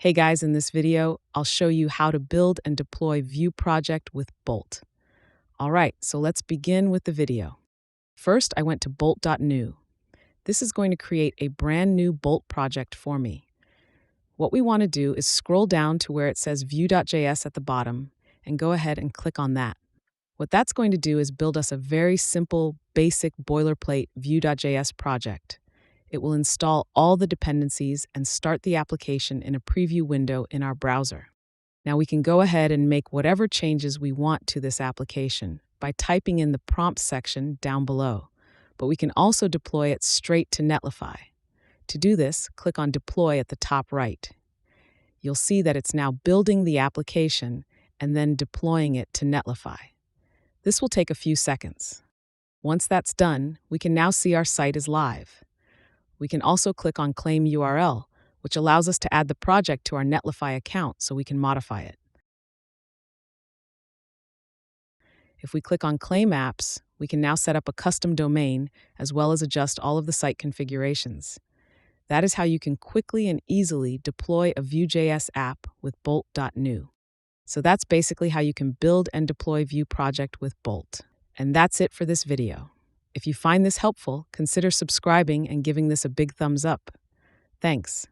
Hey guys, in this video, I'll show you how to build and deploy Vue project with Bolt. All right, so let's begin with the video. First, I went to bolt.new. This is going to create a brand new Bolt project for me. What we want to do is scroll down to where it says Vue.js at the bottom and go ahead and click on that. What that's going to do is build us a very simple, basic boilerplate Vue.js project. It will install all the dependencies and start the application in a preview window in our browser. Now we can go ahead and make whatever changes we want to this application by typing in the prompt section down below, but we can also deploy it straight to Netlify. To do this, click on Deploy at the top right. You'll see that it's now building the application and then deploying it to Netlify. This will take a few seconds. Once that's done, we can now see our site is live. We can also click on Claim URL, which allows us to add the project to our Netlify account so we can modify it. If we click on Claim Apps, we can now set up a custom domain as well as adjust all of the site configurations. That is how you can quickly and easily deploy a Vue.js app with Bolt.new. So that's basically how you can build and deploy Vue project with Bolt. And that's it for this video. If you find this helpful, consider subscribing and giving this a big thumbs up. Thanks.